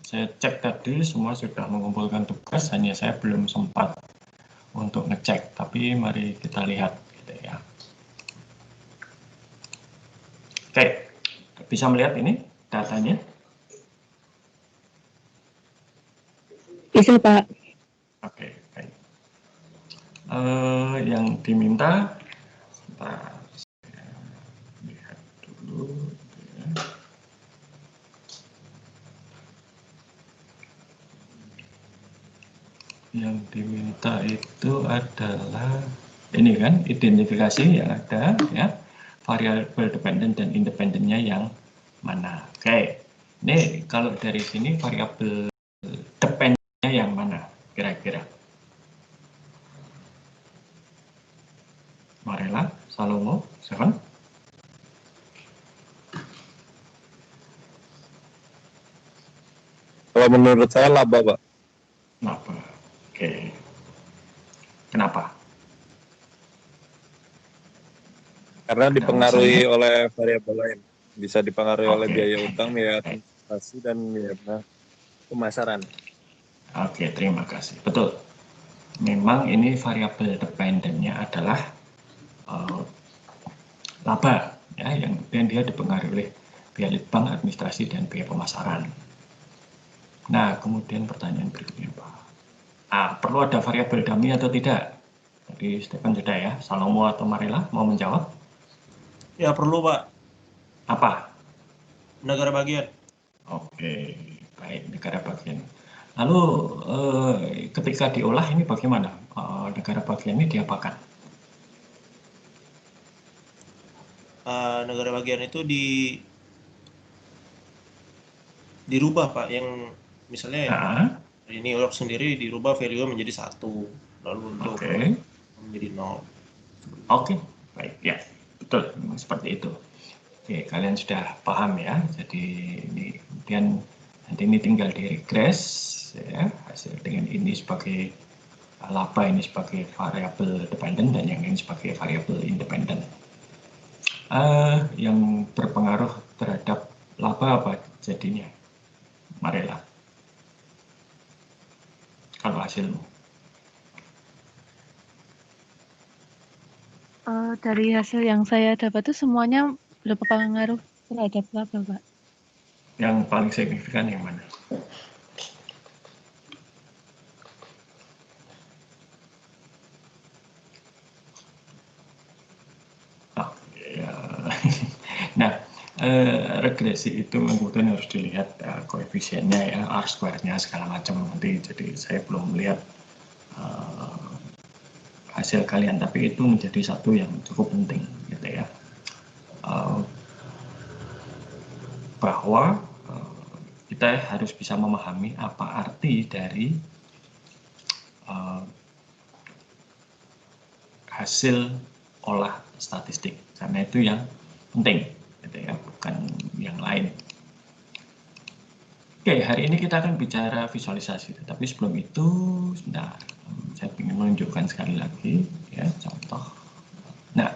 Saya cek tadi semua sudah mengumpulkan tugas, hanya saya belum sempat untuk ngecek, tapi mari kita lihat gitu ya. Oke, bisa melihat ini datanya? Bisa, Pak. Oke, baik. Yang diminta, sebentar, saya lihat dulu. Ya. Yang diminta itu adalah ini kan, identifikasi yang ada ya, variabel dependent dan independennya yang mana. Oke, ini kalau dari sini variabel dependentnya yang mana kira-kira? Marela, Salomo, silakan. Kalau menurut saya laba, Pak. Laba. Oke. Kenapa? Karena dipengaruhi oleh variabel lain. Bisa dipengaruhi oleh biaya utang, biaya administrasi, dan biaya pemasaran. Oke, terima kasih. Betul. Memang ini variabel dependennya adalah laba, ya, yang dia dipengaruhi oleh biaya litbang, administrasi, dan biaya pemasaran. Nah, kemudian pertanyaan berikutnya, Pak. Perlu ada variabel dummy atau tidak? Tadi Stephen sudah ya, Salomo atau Marela mau menjawab? Ya, perlu, Pak. Apa? Negara bagian. Oke, baik, negara bagian. Lalu ketika diolah ini bagaimana? Negara bagian ini diapakan? Negara bagian itu dirubah, Pak. Yang misalnya ini olok sendiri dirubah value menjadi 1, lalu untuk menjadi 0. Oke, baik ya, betul, memang seperti itu. Oke, kalian sudah paham ya. Jadi ini kemudian nanti ini tinggal di regress ya, hasil dengan ini sebagai laba, ini sebagai variabel dependent, dan yang ini sebagai variabel independen. Yang berpengaruh terhadap laba apa jadinya, Marela? Kalau hasilmu? Dari hasil yang saya dapat itu semuanya berpengaruh terhadap laba, Pak. Yang paling signifikan yang mana? Nah, regresi itu kemudian harus dilihat koefisiennya ya, R square-nya segala macam nanti. Jadi saya belum melihat hasil kalian, tapi itu menjadi satu yang cukup penting gitu ya, bahwa kita harus bisa memahami apa arti dari hasil olah statistik, karena itu yang penting gitu ya, bukan yang lain. Oke, hari ini kita akan bicara visualisasi, tapi sebelum itu sebentar, saya ingin menunjukkan sekali lagi ya contoh. Nah,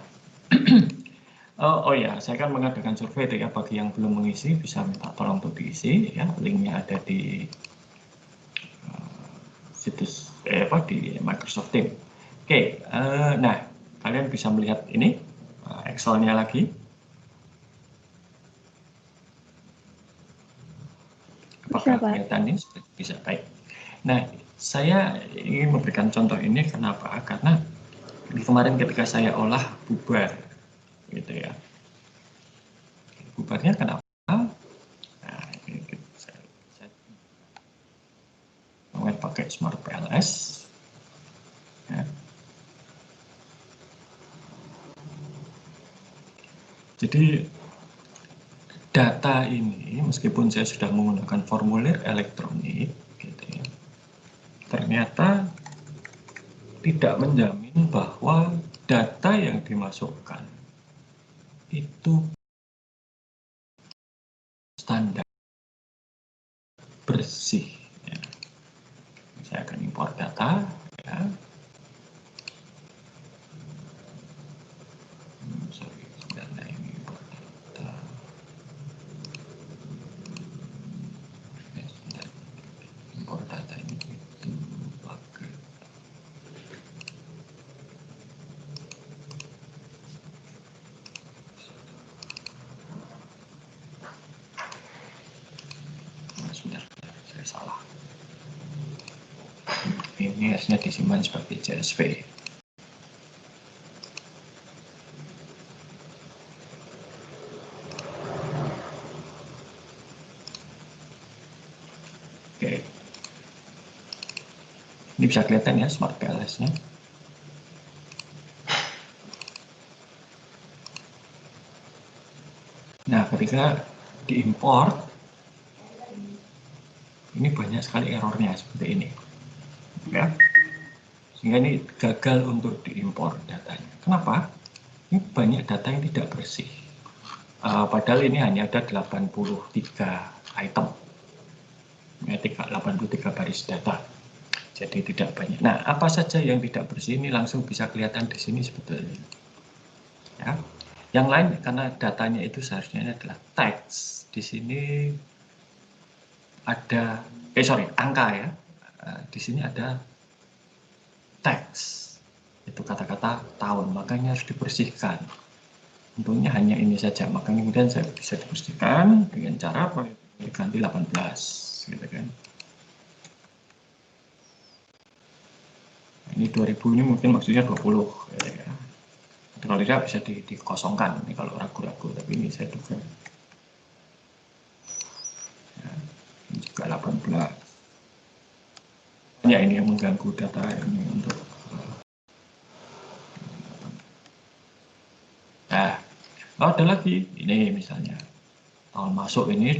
oh ya, saya akan mengadakan survei itu ya, bagi yang belum mengisi bisa minta tolong untuk diisi ya, linknya ada di situs di Microsoft Teams. Oke, nah kalian bisa melihat ini Excel-nya lagi. Apakah kelihatan ini? Bisa, baik. Nah, saya ingin memberikan contoh ini kenapa? Karena kemarin ketika saya olah bubar, gitu ya. Bubarnya kenapa? Nah, ini saya pakai Smart PLS. Ya. Jadi data ini, meskipun saya sudah menggunakan formulir elektronik, gitu ya, ternyata tidak menjamin bahwa data yang dimasukkan itu standar bersih. Ya. Saya akan import data. Ya. Sorry, import data. ini harusnya disimpan sebagai CSV. Oke, ini bisa kelihatan ya Smart PLS-nya. Nah, ketika diimport, ini banyak sekali errornya seperti ini, ya. Sehingga ini gagal untuk diimport datanya. Kenapa? Ini banyak data yang tidak bersih. Padahal ini hanya ada 83 item. 83 baris data, jadi tidak banyak. Nah, apa saja yang tidak bersih ini langsung bisa kelihatan di sini sebetulnya. Ya. Yang lain karena datanya itu seharusnya adalah teks. Di sini ada, angka ya. Di sini ada teks. Itu kata-kata tahun, makanya harus dibersihkan. Untungnya hanya ini saja, makanya kemudian saya bisa dibersihkan dengan cara diganti 18. Gitu kan. Ini 2000 ini mungkin maksudnya 20 ya. Kalau tidak bisa dikosongkan ini kalau ragu-ragu, tapi ini saya duga ya, ini juga 18 ya, ini yang mengganggu data ini untuk nah, ada lagi ini misalnya tahun masuk ini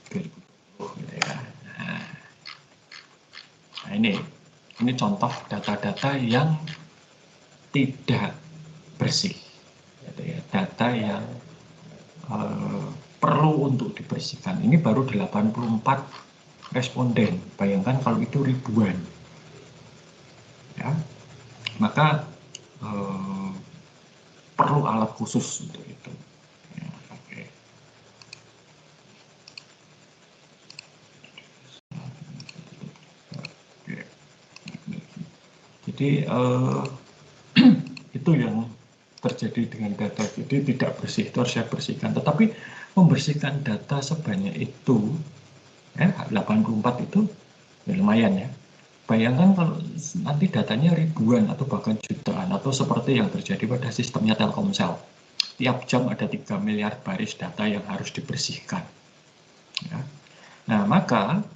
2020 gitu ya. Nah ini contoh data-data yang tidak bersih, gitu ya. Data yang perlu untuk dibersihkan. Ini baru 84 responden. Bayangkan kalau itu ribuan, ya. Maka perlu alat khusus untuk itu. Ya, oke. Jadi itu yang terjadi dengan data, jadi tidak bersih, itu harus saya bersihkan. Tetapi membersihkan data sebanyak itu, ya, 84 itu ya lumayan ya. Bayangkan kalau nanti datanya ribuan atau bahkan jutaan, atau seperti yang terjadi pada sistemnya Telkomsel. Tiap jam ada 3 miliar baris data yang harus dibersihkan. Ya. Nah, maka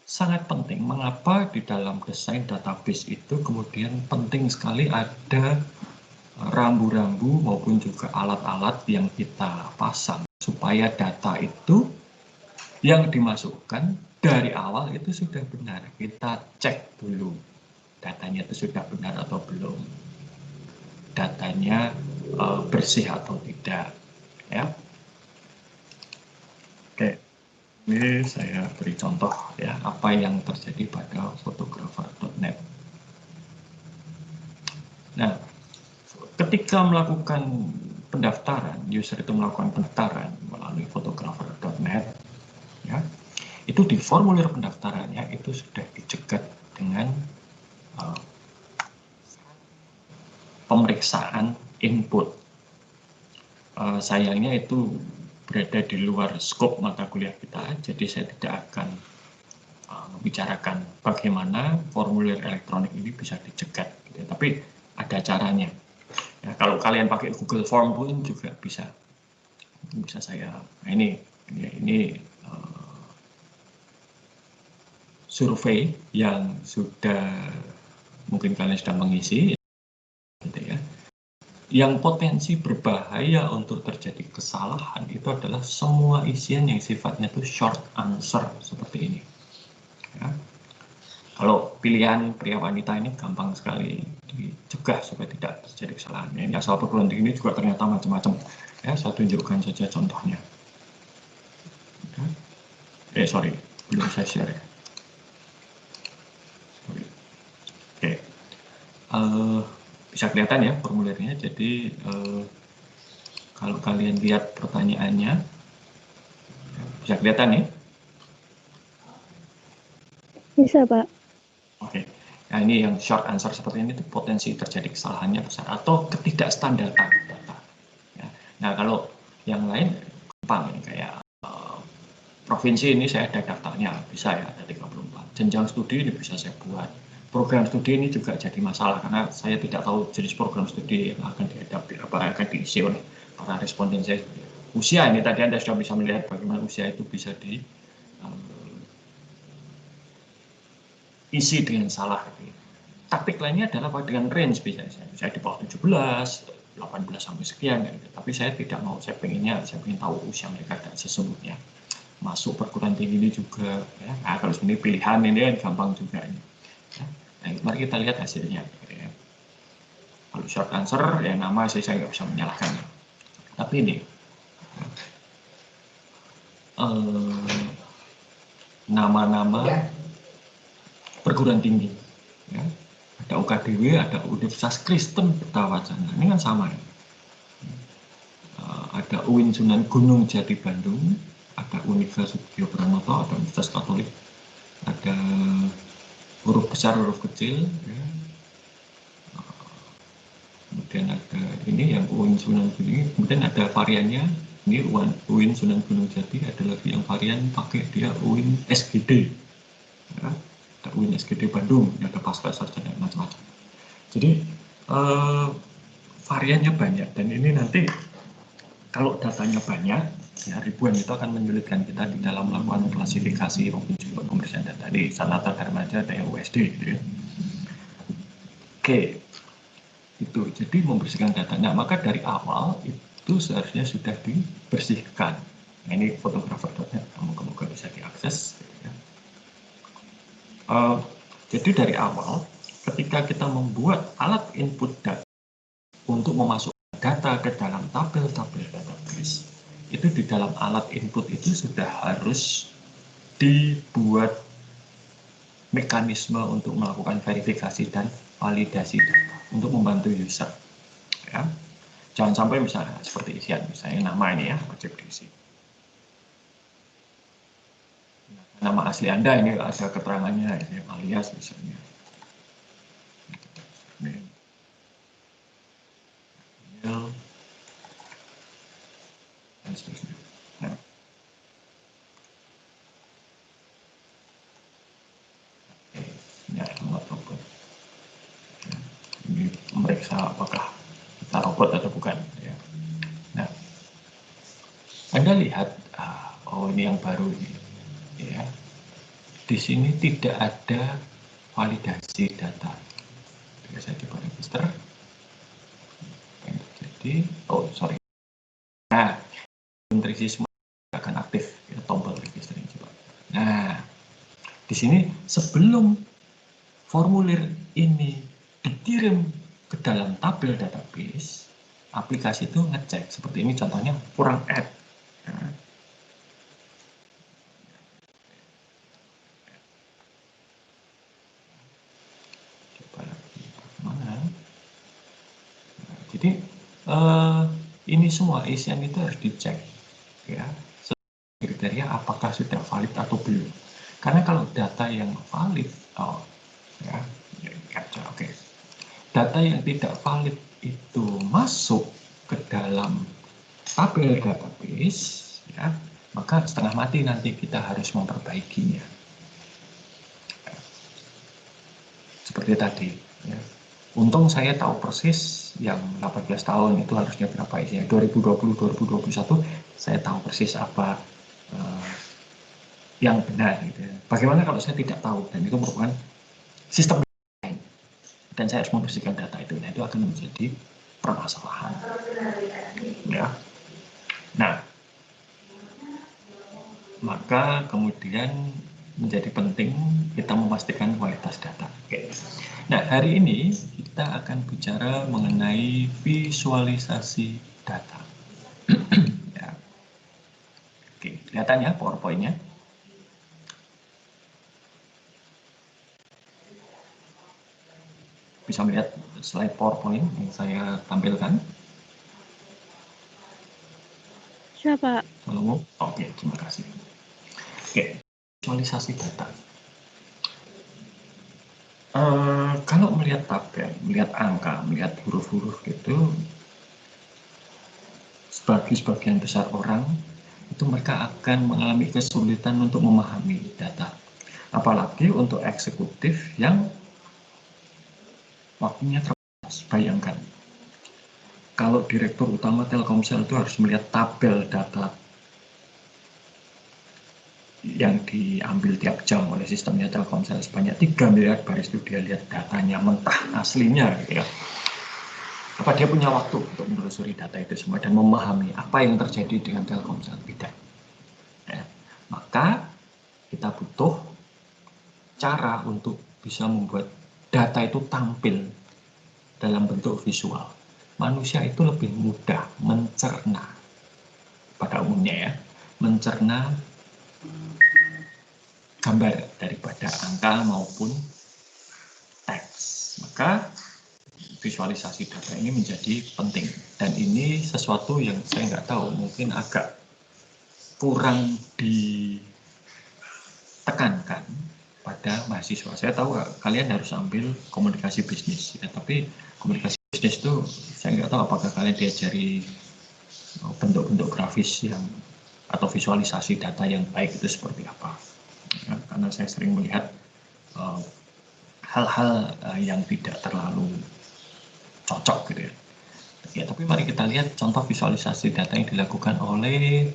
sangat penting mengapa di dalam desain database itu kemudian penting sekali ada rambu-rambu maupun juga alat-alat yang kita pasang supaya data itu yang dimasukkan dari awal itu sudah benar. Kita cek dulu datanya itu sudah benar atau belum, datanya bersih atau tidak, ya. Oke, ini saya beri contoh ya apa yang terjadi pada photographer.net. Nah, ketika melakukan pendaftaran, user itu melakukan pendaftaran melalui photographer.net, ya, itu di formulir pendaftarannya itu sudah dicegat dengan pemeriksaan input. Sayangnya itu berada di luar skop mata kuliah kita, jadi saya tidak akan membicarakan bagaimana formulir elektronik ini bisa dicegat, gitu. Tapi ada caranya. Ya, kalau kalian pakai Google Form pun juga bisa saya. Nah, ini survei yang sudah mungkin kalian sudah mengisi, gitu ya. Yang potensi berbahaya untuk terjadi kesalahan itu adalah semua isian yang sifatnya itu short answer seperti ini. Ya. Kalau pilihan pria wanita ini gampang sekali dicegah supaya tidak terjadi kesalahan. Ini asal perguruan tinggi ini juga ternyata macam-macam. Ya, saya tunjukkan saja contohnya. Sorry, belum saya share ya. Oke, bisa kelihatan ya formulirnya. Jadi kalau kalian lihat pertanyaannya, bisa kelihatan ya? Bisa, Pak. Oke, nah ini yang short answer seperti ini itu potensi terjadi kesalahannya besar atau ketidakstandaran data. Ya. Nah kalau yang lain gampang ini kayak provinsi ini saya ada daftarnya, bisa ya ada 34. Jenjang studi ini bisa saya buat. program studi ini juga jadi masalah karena saya tidak tahu jenis program studi yang akan dihadapi, apa akan diisi oleh para responden saya. Usia ini tadi Anda sudah bisa melihat bagaimana usia itu bisa diisi dengan salah. Taktik lainnya adalah dengan range, bisa di bawah 17, 18 sampai sekian. Tapi saya tidak mau, saya ingin tahu usia mereka dan sesungguhnya. Masuk perguruan tinggi ini juga, ya. Nah, kalau sebenarnya pilihan ini kan gampang juga. Ya. Nah, mari kita lihat hasilnya. Ya. Kalau short answer, ya nama saya nggak bisa menyalahkan. Tapi ini, nama-nama perguruan tinggi. Ya. Ada UKDW, ada Universitas Kristen Kertawacana, ini kan sama ya. Ada UIN Sunan Gunung Jati Bandung, ada Universitas Sudio Pranoto, ada Universitas Katolik, ada huruf besar, huruf kecil, ya. Kemudian ada ini yang UIN Sunan Gunung, kemudian ada variannya, ini UIN Sunan Gunung Jati, ada lagi yang varian pakai dia UIN SGD. Ya. Ada UIN SGD Bandung, ada pasca sarjana macam-macam. Jadi variannya banyak dan ini nanti kalau datanya banyak, ya ribuan itu akan menyulitkan kita di dalam melakukan klasifikasi maupun juga pembersihan data di Sanata Dharmaja dan USD. Gitu ya. Oke, itu jadi membersihkan datanya. Maka dari awal itu seharusnya sudah dibersihkan. Nah, ini fotografer.net, moga-moga bisa diakses. Gitu ya. Jadi dari awal ketika kita membuat alat input data untuk memasukkan data ke dalam tabel-tabel database, itu di dalam alat input itu sudah harus dibuat mekanisme untuk melakukan verifikasi dan validasi data untuk membantu user. Ya. Jangan sampai misalnya seperti isian, misalnya nama ini ya, wajib diisi. Nama asli Anda ini ada keterangannya, ini alias misalnya. Ini. Dan seterusnya. Nah. Ya, robot. Ini memeriksa apakah kita robot atau bukan. Ya. Nah, Anda lihat, oh ini yang baru ini. Ya, di sini tidak ada validasi data. Saya coba register. Jadi, oh sorry. Nah, nutrisi semua akan aktif ya, tombol registering coba. Nah, di sini sebelum formulir ini dikirim ke dalam tabel database, aplikasi itu ngecek seperti ini contohnya kurang add. Nah, jadi ini semua isian itu harus dicek ya, kriteria apakah sudah valid atau belum. Karena kalau data yang valid, ya, capture, oke. Data yang tidak valid itu masuk ke dalam tabel database, ya, maka setengah mati nanti kita harus memperbaikinya. Seperti tadi. Ya. Untung saya tahu persis yang 18 tahun itu harusnya berapa isinya. 2020-2021 saya tahu persis apa yang benar. Gitu. Bagaimana kalau saya tidak tahu dan itu merupakan sistem lain dan saya harus membersihkan data itu. Nah itu akan menjadi permasalahan. Ya. Nah, maka kemudian menjadi penting kita memastikan kualitas data. Oke. Nah, hari ini kita akan bicara mengenai visualisasi data. Ya. Oke, kelihatan ya PowerPoint-nya? Bisa melihat slide PowerPoint yang saya tampilkan? Siapa? Halo? Oke, terima kasih. Oke, visualisasi data. Kalau melihat tabel, melihat angka, melihat huruf-huruf gitu, sebagian besar orang itu mereka akan mengalami kesulitan untuk memahami data. Apalagi untuk eksekutif yang waktunya terbatas. Bayangkan, kalau direktur utama Telkomsel itu harus melihat tabel data yang diambil tiap jam oleh sistemnya Telkomsel sebanyak 3 miliar baris itu, dia lihat datanya mentah aslinya gitu ya. Apa dia punya waktu untuk menelusuri data itu semua dan memahami apa yang terjadi dengan Telkomsel? Tidak. Ya. Maka kita butuh cara untuk bisa membuat data itu tampil dalam bentuk visual. Manusia itu lebih mudah mencerna, pada umumnya ya, mencerna gambar daripada angka maupun teks. Maka visualisasi data ini menjadi penting, dan ini sesuatu yang saya nggak tahu, mungkin agak kurang ditekankan pada mahasiswa. Saya tahu kalian harus ambil komunikasi bisnis, ya, tapi komunikasi bisnis itu saya nggak tahu apakah kalian diajari bentuk-bentuk grafis yang atau visualisasi data yang baik itu seperti apa. Ya, karena saya sering melihat hal-hal yang tidak terlalu cocok gitu ya. Ya, tapi mari kita lihat contoh visualisasi data yang dilakukan oleh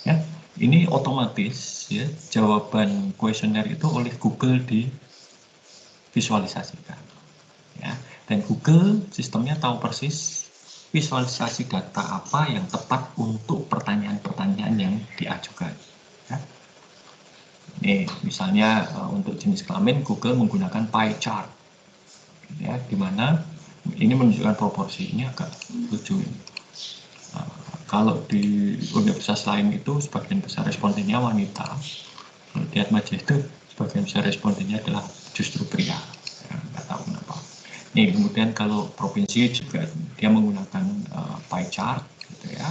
ya, ini otomatis ya, jawaban kuesioner itu oleh Google divisualisasikan ya, dan Google sistemnya tahu persis visualisasi data apa yang tepat untuk pertanyaan-pertanyaan yang diajukan ya. Ini misalnya untuk jenis kelamin Google menggunakan pie chart ya, dimana ini menunjukkan proporsi. Ini agak lucu ini. Kalau di universitas lain itu sebagian besar respondennya wanita, kalau di Atmaja itu sebagian besar respondennya adalah justru pria, ya, nggak tahu kenapa. Nih, kemudian kalau provinsi juga dia menggunakan pie chart gitu ya,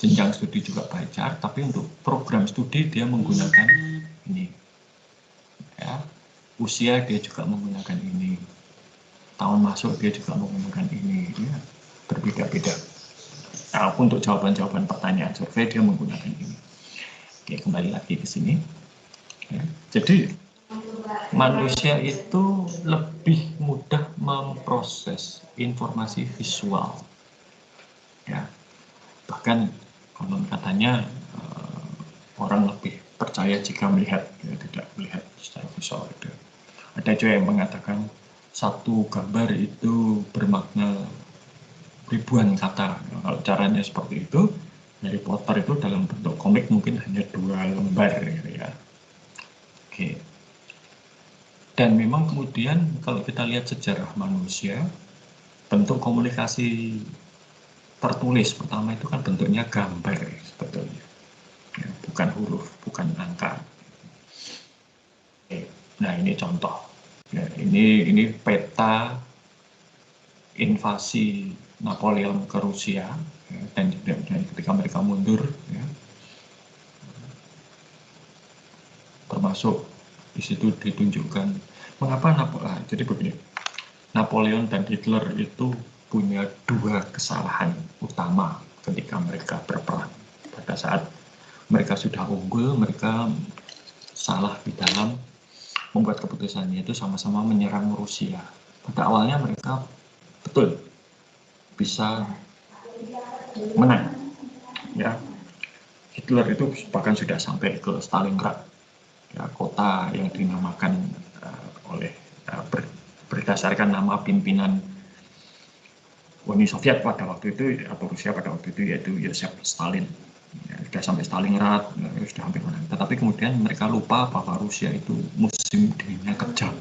jenjang studi juga pie chart, tapi untuk program studi dia menggunakan ini ya, usia dia juga menggunakan ini, tahun masuk dia juga menggunakan ini ya, berbeda-beda. Nah, untuk jawaban-jawaban pertanyaan survei dia menggunakan ini. Oke, kembali lagi ke sini ya. Jadi manusia itu lebih mudah memproses informasi visual ya, bahkan konon katanya orang lebih percaya jika melihat ya, tidak melihat secara visual itu. Ada juga yang mengatakan satu gambar itu bermakna ribuan kata. Nah, kalau caranya seperti itu, Harry Potter itu dalam bentuk komik mungkin hanya 2 lembar gitu ya. Oke. Dan memang kemudian kalau kita lihat sejarah manusia, bentuk komunikasi tertulis pertama itu kan bentuknya gambar sebetulnya, ya, bukan huruf, bukan angka. Oke. Nah, ini contoh. Ya, ini peta invasi Napoleon ke Rusia ya, dan ketika mereka mundur ya, termasuk di situ ditunjukkan mengapa jadi begini, Napoleon dan Hitler itu punya 2 kesalahan utama ketika mereka berperang. Pada saat mereka sudah unggul, mereka salah di dalam membuat keputusannya, itu sama-sama menyerang Rusia. Pada awalnya mereka betul bisa menang ya. Hitler itu bahkan sudah sampai ke Stalingrad ya, kota yang dinamakan oleh berdasarkan nama pimpinan Uni Soviet pada waktu itu atau Rusia pada waktu itu, yaitu Joseph Stalin ya, sudah sampai Stalingrad ya, sudah hampir menang. Tetapi kemudian mereka lupa bahwa Rusia itu musim dinginnya kejam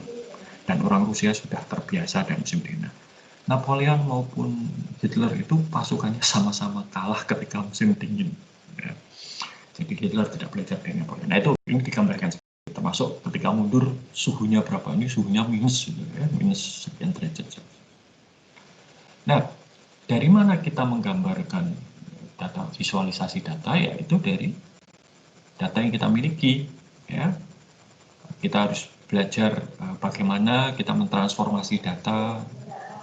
dan orang Rusia sudah terbiasa dengan musim dingin. Napoleon maupun Hitler itu pasukannya sama-sama kalah ketika musim dingin. Ya. Jadi Hitler tidak belajar dari Napoleon. Nah, itu ini digambarkan, termasuk ketika mundur suhunya berapa, ini suhunya minus, ya, minus sekian derajat. Nah, dari mana kita menggambarkan data, visualisasi data, yaitu dari data yang kita miliki. Ya. Kita harus belajar bagaimana kita mentransformasi data,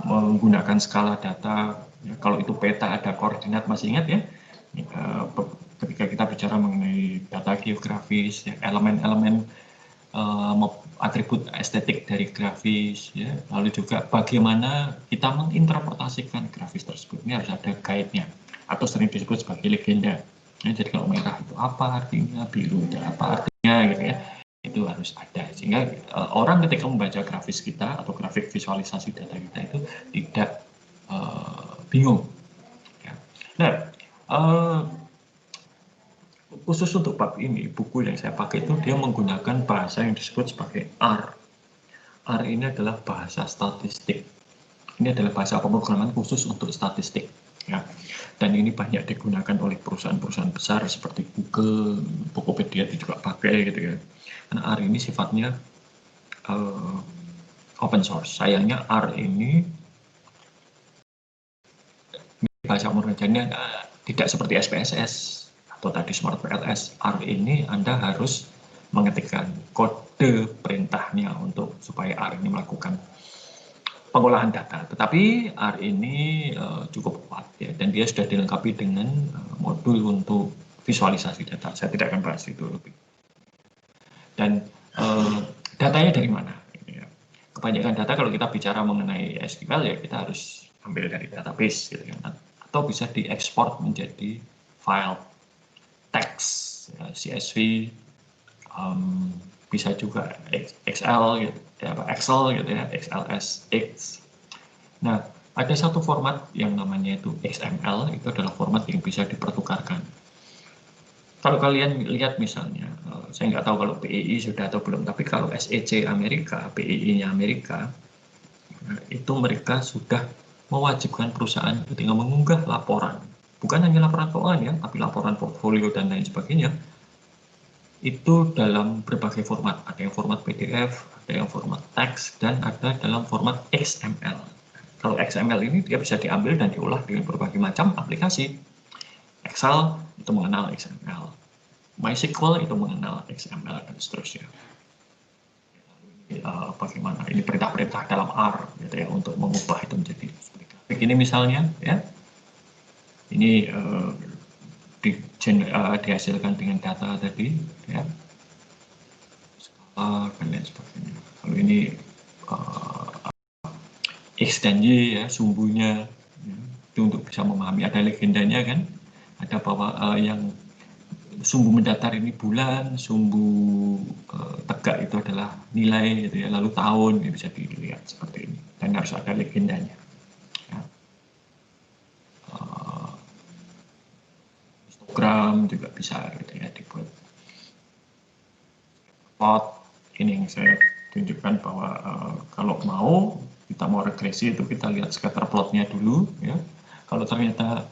menggunakan skala data ya, kalau itu peta ada koordinat, masih ingat ya, ketika kita bicara mengenai data geografis ya, elemen-elemen atribut estetik dari grafis, ya. Lalu juga bagaimana kita menginterpretasikan grafis tersebut. Ini harus ada guide-nya, atau sering disebut sebagai legenda. Ya, jadi kalau merah itu apa artinya, biru itu apa artinya, gitu ya. Itu harus ada, sehingga orang ketika membaca grafis kita atau grafik visualisasi data kita itu tidak bingung. Ya. Nah, khusus untuk bab ini, buku yang saya pakai itu dia menggunakan bahasa yang disebut sebagai R. R ini adalah bahasa statistik. Ini adalah bahasa pemrograman khusus untuk statistik. Ya. Dan ini banyak digunakan oleh perusahaan-perusahaan besar seperti Google, Tokopedia itu juga pakai gitu ya. Karena R ini sifatnya open source. Sayangnya R ini bahasa pemrogramannya tidak seperti SPSS atau tadi Smart PLS. R ini Anda harus mengetikkan kode perintahnya untuk supaya R ini melakukan pengolahan data. Tetapi R ini cukup kuat ya, dan dia sudah dilengkapi dengan modul untuk visualisasi data. Saya tidak akan bahas itu lebih. Dan datanya dari mana? Kebanyakan data kalau kita bicara mengenai SQL ya kita harus ambil dari database gitu ya. Atau bisa diekspor menjadi file teks, ya, CSV, bisa juga Excel gitu ya, Excel gitu ya, XLSX. Nah, ada satu format yang namanya itu XML, itu adalah format yang bisa dipertukarkan. Kalau kalian lihat misalnya, saya nggak tahu kalau PII sudah atau belum, tapi kalau SEC Amerika, PII-nya Amerika, itu mereka sudah mewajibkan perusahaan ketika mengunggah laporan, bukan hanya laporan keuangan ya, tapi laporan portfolio dan lain sebagainya, itu dalam berbagai format. Ada yang format PDF, ada yang format teks, dan ada dalam format XML. Kalau XML ini dia bisa diambil dan diolah dengan berbagai macam aplikasi. Excel itu mengenal XML, MySQL itu mengenal XML, dan seterusnya. Bagaimana ini perintah-perintah dalam R gitu ya, untuk mengubah itu menjadi seperti grafik ini misalnya ya. Ini dihasilkan dengan data tadi ya, skala dan lain sebagainya. Lalu ini X dan Y ya, sumbunya ya, itu untuk bisa memahami. Ada legendanya kan, ada bahwa yang sumbu mendatar ini bulan, sumbu tegak itu adalah nilai gitu ya, lalu tahun ya, bisa dilihat seperti ini, dan harus ada legendanya ya. Histogram juga bisa gitu ya, dibuat plot. Ini yang saya tunjukkan bahwa kalau kita mau regresi itu kita lihat scatter plotnya dulu ya. Kalau ternyata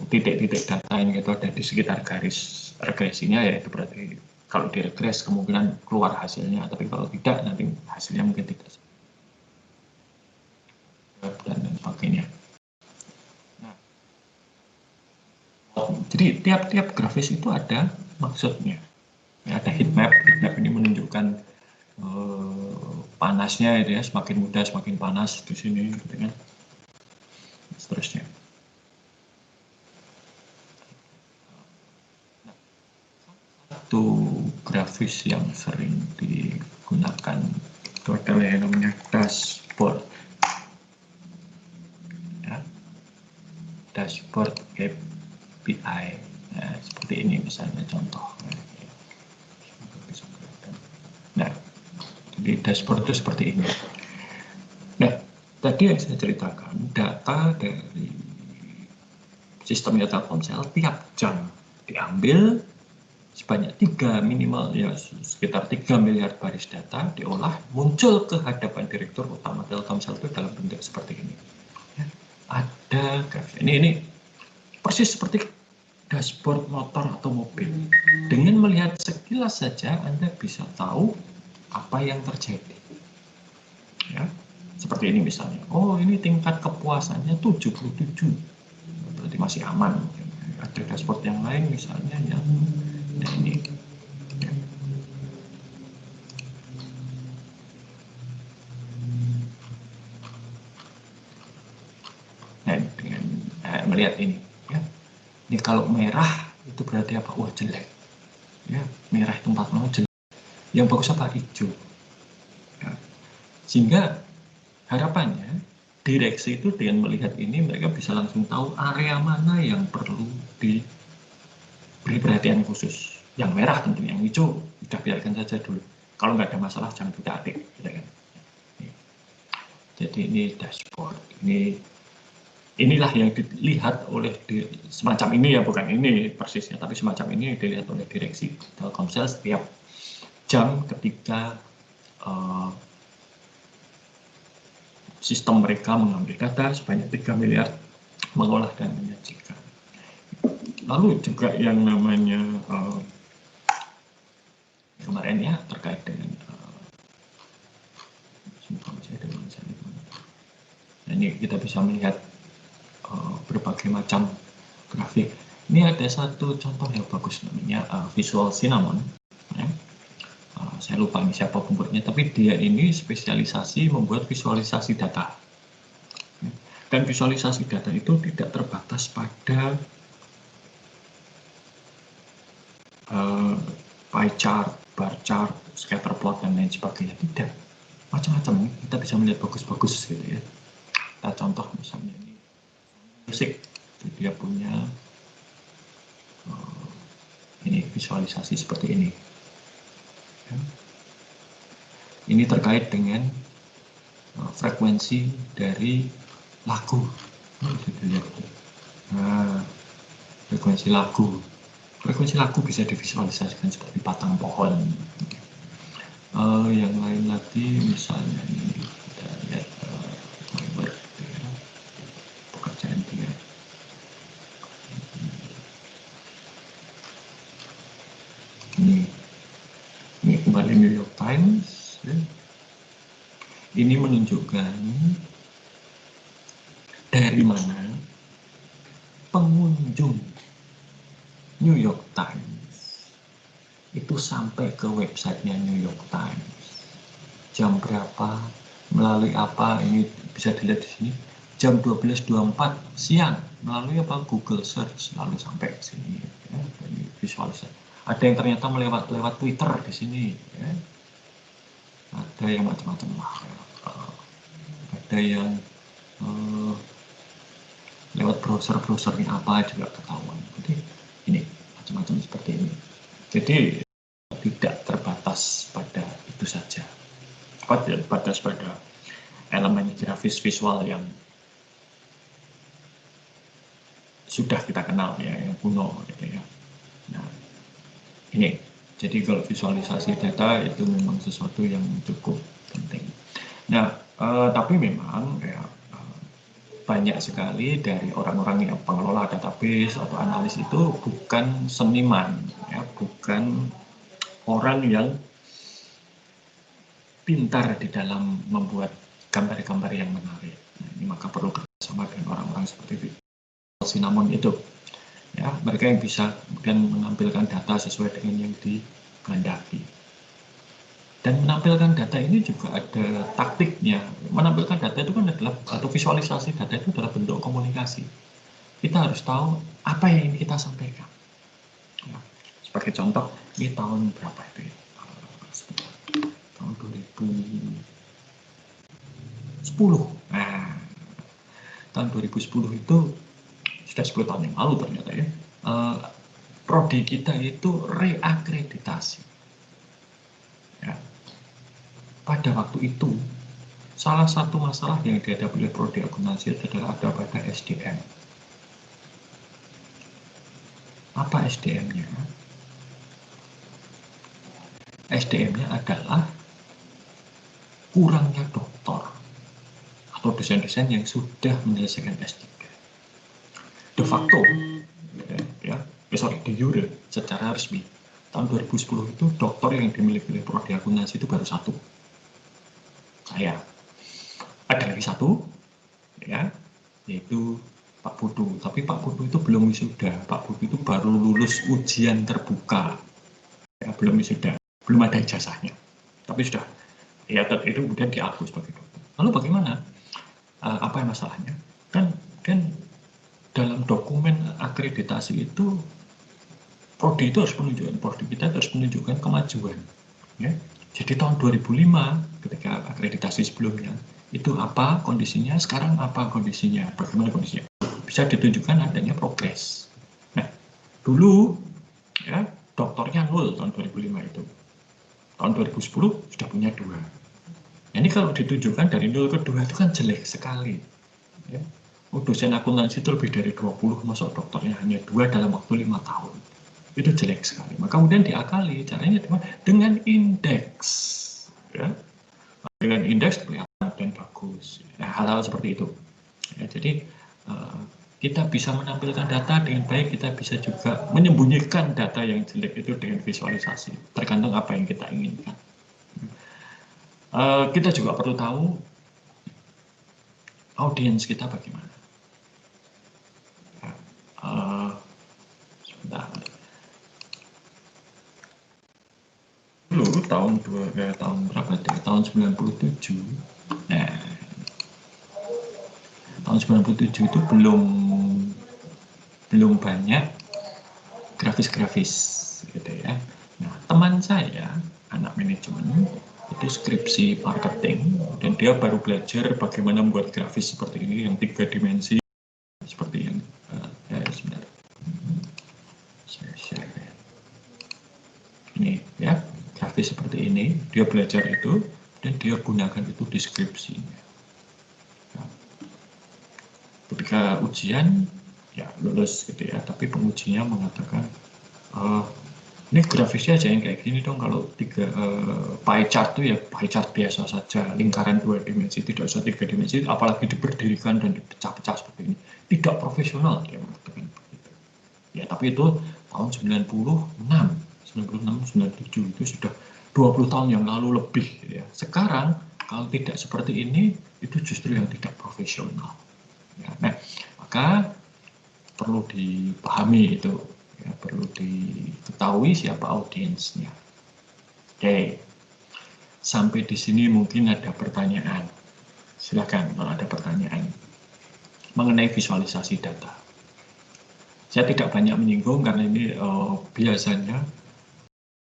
titik-titik data ini itu ada di sekitar garis regresinya, ya itu berarti kalau diregres kemungkinan keluar hasilnya, tapi kalau tidak nanti hasilnya mungkin tidak dan lain sebagainya. Nah, jadi tiap-tiap grafis itu ada maksudnya ya, ada heat map ini menunjukkan panasnya itu ya, semakin muda semakin panas di sini gitu kan, seterusnya. Satu grafis yang sering digunakan itu adalah yang namanya dashboard ya. Dashboard API ya, seperti ini misalnya contoh. Nah, jadi dashboard itu seperti ini. Nah, tadi yang saya ceritakan, data dari sistemnya Telkomsel tiap jam diambil sebanyak minimal ya sekitar 3 miliar baris data diolah, muncul ke hadapan direktur utama Telkomsel itu dalam bentuk seperti ini. Ya, ada grafis. Ini persis seperti dashboard motor atau mobil. Dengan melihat sekilas saja Anda bisa tahu apa yang terjadi. Ya, seperti ini misalnya. Oh, ini tingkat kepuasannya 77. Berarti masih aman. Ada dashboard yang lain misalnya yang ini. Ya. Nah, dengan melihat ini, ya. Ini kalau merah itu berarti apa? Wah, jelek. Ya, merah itu 40 jelek. Yang bagus apa? Hijau. Sehingga harapannya direksi itu dengan melihat ini mereka bisa langsung tahu area mana yang perlu diberi perhatian khusus. Yang merah tentunya, yang hijau udah biarkan saja dulu. Kalau nggak ada masalah jangan kita-atik. Gitu kan. Jadi ini dashboard. Inilah yang dilihat oleh semacam ini ya, bukan ini persisnya, tapi semacam ini dilihat oleh direksi Telkomsel setiap jam ketika sistem mereka mengambil data sebanyak 3 miliar, mengolah dan menyajikan. Lalu juga yang namanya kemarin ya terkait dengan ini kita bisa melihat berbagai macam grafik. Ini ada satu contoh yang bagus namanya Visual Cinnamon. Ya. Saya lupa ini siapa pembuatnya, tapi dia ini spesialisasi membuat visualisasi data. Dan visualisasi data itu tidak terbatas pada pie chart, bar chart, scatter plot, dan lain sebagainya. Tidak, macam-macam. Kita bisa melihat bagus-bagus gitu ya. Kita contoh misalnya ini musik, dia punya ini visualisasi seperti ini. Ya. Ini terkait dengan frekuensi dari lagu. Nah, frekuensi lagu bisa divisualisasikan seperti batang pohon. Yang lain lagi misalnya ini kita lihat pekerjaan dia. Ini kembali New York Times. Ya. Ini menunjukkan dari mana pengunjung New York Times itu sampai ke websitenya New York Times. Jam berapa, melalui apa, ini bisa dilihat di sini. Jam 12.24 siang, melalui apa, Google Search, lalu sampai ke sini. Ya, ini visualisasi. Ada yang ternyata lewat Twitter di sini. Ya. Ada yang macam-macam lah. Ya. Ada yang lewat browser-browsernya apa juga ketahuan. Jadi ini macam-macam seperti ini. Jadi tidak terbatas pada itu saja. Tidak terbatas pada elemen grafis visual yang sudah kita kenal ya, yang kuno gitu ya. Nah, ini. Jadi kalau visualisasi data itu memang sesuatu yang cukup penting. Nah, tapi memang ya, banyak sekali dari orang-orang yang pengelola database atau analis itu bukan seniman, ya, bukan orang yang pintar di dalam membuat gambar-gambar yang menarik. Nah, ini maka perlu kerjasama dengan orang-orang seperti Cinnamon itu. Ya, mereka yang bisa kemudian menampilkan data sesuai dengan yang dikehendaki. Dan menampilkan data ini juga ada taktiknya. Menampilkan data itu kan adalah, atau visualisasi data itu adalah bentuk komunikasi. Kita harus tahu apa yang ingin kita sampaikan. Ya, sebagai contoh, ini tahun berapa itu ya? Tahun 2010. Nah, tahun 2010 itu sudah 10 tahun yang lalu ternyata ya. Prodi kita itu reakreditasi. Ya. Pada waktu itu, salah satu masalah yang dihadapi oleh prodi akuntansi adalah ada pada SDM. Apa SDM-nya? SDM-nya adalah kurangnya doktor atau dosen-dosen yang sudah menyelesaikan S3. De facto, de jure, secara resmi, tahun 2010 itu doktor yang dimiliki oleh prodi akuntansi itu baru satu. Saya. Ada lagi satu, ya, yaitu Pak Putu. Tapi Pak Putu itu belum wisuda. Pak Putu itu baru lulus ujian terbuka. Ya, belum wisuda, belum ada ijazahnya. Tapi sudah, ya itu kemudian diakui sebagai dokter. Lalu bagaimana? Apa yang masalahnya? Kan dalam dokumen akreditasi itu prodi itu harus menunjukkan, prodi kita harus menunjukkan kemajuan. Ya. Jadi tahun 2005 ketika akreditasi sebelumnya, itu apa kondisinya, sekarang apa kondisinya, bagaimana kondisinya. Bisa ditunjukkan adanya progres. Nah, dulu ya doktornya 0 tahun 2005 itu. Tahun 2010 sudah punya 2. Nah, ini kalau ditunjukkan dari 0 ke 2 itu kan jelek sekali. Ya. Dosen akuntansi itu lebih dari 20, masuk dokternya hanya 2 dalam waktu 5 tahun. Itu jelek sekali. Maka kemudian diakali, caranya dengan indeks. Ya. Dengan indeks kelihatan dan bagus. Nah, hal-hal seperti itu. Ya, jadi kita bisa menampilkan data dengan baik, kita bisa juga menyembunyikan data yang jelek itu dengan visualisasi, tergantung apa yang kita inginkan. Kita juga perlu tahu audiens kita bagaimana. Sebentar. Dulu tahun berapa deh? Tahun 97. Nah, tahun 97 itu belum banyak grafis-grafis gitu ya. Nah, teman saya anak manajemen itu skripsi marketing dan dia baru belajar bagaimana membuat grafis seperti ini yang 3 dimensi seperti yang sebentar. Saya share ya. Ini ya, grafis seperti ini, dia belajar itu dan dia gunakan itu di skripsinya. Nah, ketika ujian ya lulus gitu ya, tapi pengujinya mengatakan ini grafisnya aja yang kayak gini dong, kalau pie chart tuh ya pie chart biasa saja, lingkaran 2 dimensi, tidak usah 3 dimensi, apalagi diberdirikan dan dipecah-pecah seperti ini, tidak profesional dia mengatakan begitu. Ya tapi itu tahun 97 itu sudah 20 tahun yang lalu lebih ya. Sekarang kalau tidak seperti ini itu justru yang tidak profesional ya. Nah, maka perlu dipahami itu ya, perlu diketahui siapa audiensnya. Oke, sampai di sini mungkin ada pertanyaan. Silakan kalau ada pertanyaan mengenai visualisasi data. Saya tidak banyak menyinggung karena ini biasanya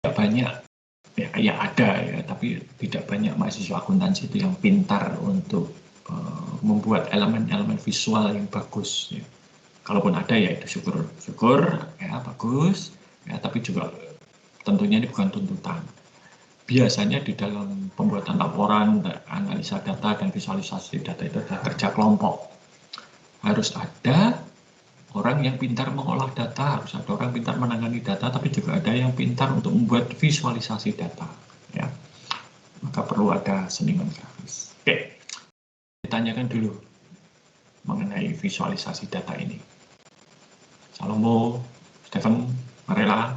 tidak banyak ya ada ya, tapi tidak banyak mahasiswa akuntansi itu yang pintar untuk membuat elemen-elemen visual yang bagus ya. Kalaupun ada ya itu syukur ya bagus ya, tapi juga tentunya ini bukan tuntutan. Biasanya di dalam pembuatan laporan, analisa data dan visualisasi data itu adalah kerja kelompok. Harus ada orang yang pintar mengolah data, harus ada orang pintar menangani data, tapi juga ada yang pintar untuk membuat visualisasi data ya. Maka perlu ada seniman grafis. Oke, ditanyakan dulu mengenai visualisasi data ini. Salomo, Stephen, Marela.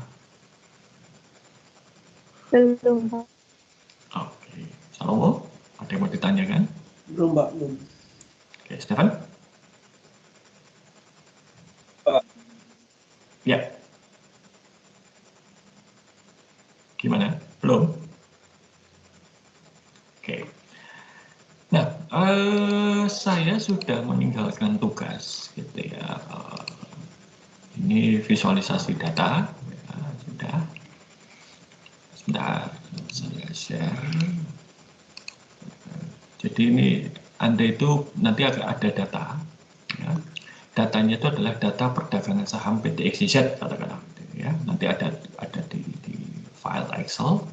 Belum, Pak. Oke, Salomo, ada yang mau ditanyakan? Belum, Pak. Belum. Oke, Stephen? Ya. Gimana? Belum? Oke. Nah, saya sudah meninggalkan tugas, gitu ya. Ini visualisasi data, ya, sudah. Sebentar, saya share. Jadi ini Anda itu nanti ada data, ya. Datanya itu adalah data perdagangan saham PT XYZ, katakanlah, ya. Nanti ada di file Excel.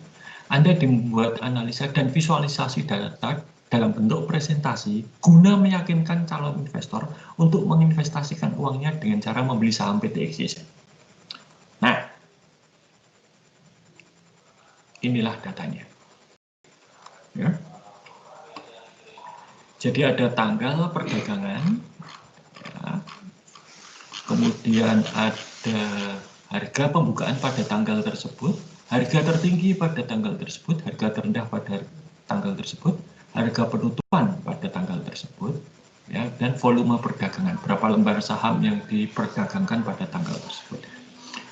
Anda dibuat analisa dan visualisasi data dalam bentuk presentasi guna meyakinkan calon investor untuk menginvestasikan uangnya dengan cara membeli saham PT XYZ. Nah, inilah datanya. Ya. Jadi ada tanggal perdagangan, ya. Kemudian ada harga pembukaan pada tanggal tersebut, harga tertinggi pada tanggal tersebut, harga terendah pada tanggal tersebut, harga penutupan pada tanggal tersebut, ya, dan volume perdagangan, berapa lembar saham yang diperdagangkan pada tanggal tersebut.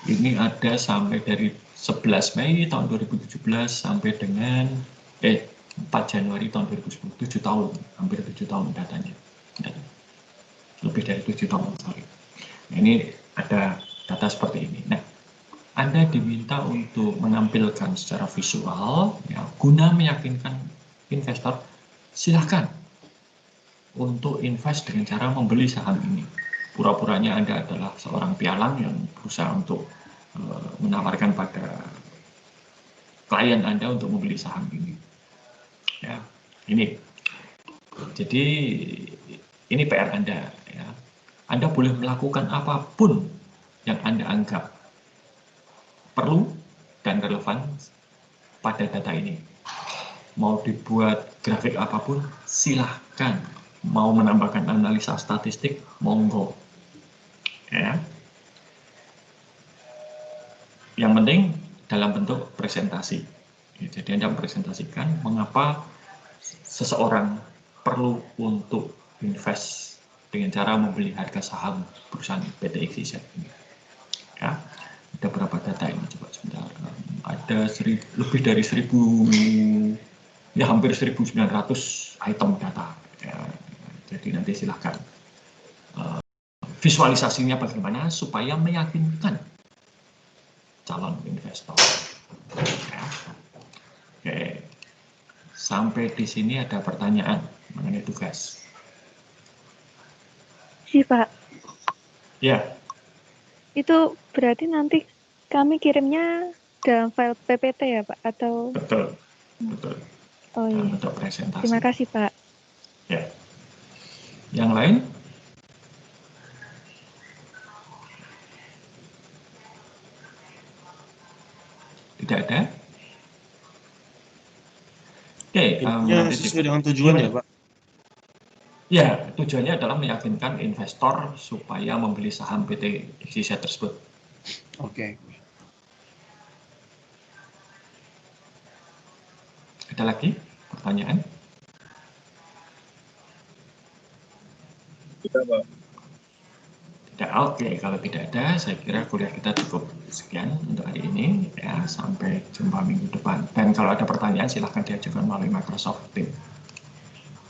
Ini ada sampai dari 11 Mei tahun 2017 sampai dengan 4 Januari tahun 2010, 7 tahun, hampir 7 tahun datanya. Lebih dari 7 tahun. Sorry. Nah, ini ada data seperti ini. Nah, Anda diminta untuk menampilkan secara visual, ya, guna meyakinkan investor, silahkan untuk invest dengan cara membeli saham ini. Pura-puranya Anda adalah seorang pialang yang berusaha untuk menawarkan pada klien Anda untuk membeli saham ini. Ya, ini. Jadi ini PR Anda. Ya. Anda boleh melakukan apapun yang Anda anggap perlu dan relevan pada data ini. Mau dibuat grafik apapun, silahkan. Mau menambahkan analisa statistik, monggo. Ya. Yang penting dalam bentuk presentasi. Jadi Anda mempresentasikan mengapa seseorang perlu untuk invest dengan cara membeli harga saham perusahaan PT XYZ ini. Ya, ada berapa data ini? Coba sebentar. Ada lebih dari 1.000, ya hampir 1.900 item data. Ya, jadi nanti silahkan visualisasinya bagaimana supaya meyakinkan calon investor. Ya. Oke, sampai di sini ada pertanyaan mengenai tugas. Sih Pak. Ya. Itu berarti nanti kami kirimnya dalam file PPT ya Pak? Atau? Betul, betul. Oh iya. Bentuk presentasi. Terima kasih Pak. Ya. Yang lain? Tidak ada? Oke. Sesuai dengan tujuan ya Pak? Ya, tujuannya adalah meyakinkan investor supaya membeli saham PT XYZ tersebut. Oke. Ada lagi pertanyaan? Tidak, Pak. Tidak. Oke, kalau tidak ada, saya kira kuliah kita cukup sekian untuk hari ini. Ya, sampai jumpa minggu depan. Dan kalau ada pertanyaan, silahkan diajukan melalui Microsoft Teams.